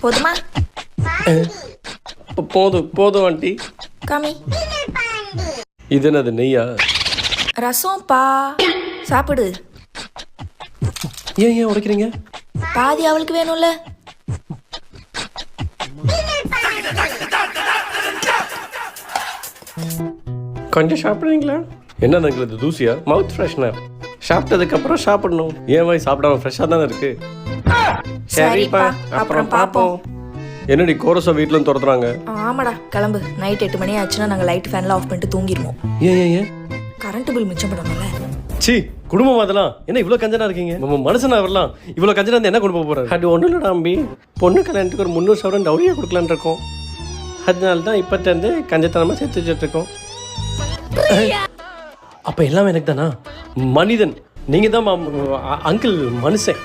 போதுமா? போதும் போதும் ஆண்டி. காமி. இது என்னது, நெய்யா? ரசம் பா, சாப்பிடு. ஏன் உடைக்கிறீங்க? பாதி அவளுக்கு வேணும்ல. கொஞ்சம் சாப்பிடுறீங்களா? என்ன இது தூசியா? மவுத் ஃப்ரெஷ்னர். சாப்பிட்டதுக்கு அப்புறம் சாப்பிடணும். ஏன் வாய் சாப்பிடாம ஃப்ரெஷ்ஷாக தானே இருக்கு. சரிப்பா, அப்புறம் பார்ப்போம். என்னடி கோரஸை வீட்டில் துரத்துறாங்க? ஆமாடா, கிளம்பு. நைட் 8 மணி ஆச்சுன்னா நாங்கள் லைட் ஃபேன்லாம் ஆஃப் பண்ணிட்டு தூங்கிடுவோம். ஏன் கரண்ட் பில் மிச்சம் பண்ணணும்ல. சி, குடும்பம் அதெல்லாம் என்ன இவ்வளோ கஞ்சனா இருக்கீங்க? மனுஷனா வரலாம் இவ்வளோ கஞ்சனா இருந்தால் என்ன கொண்டு போகிறாரு? அது ஒன்றும் இல்லை நம்பி, பொண்ணு கல்யாணத்துக்கு ஒரு 300 சவரன் டவுரியாக கொடுக்கலான் இருக்கோம். அதனால தான் இப்போத்தேருந்து கஞ்சத்தனமாக சேர்த்து வச்சுட்டு இருக்கோம். அப்போ எல்லாமே எனக்கு தானா? மனிதன் நீங்கள் தான் அங்கிள், மனுஷன்.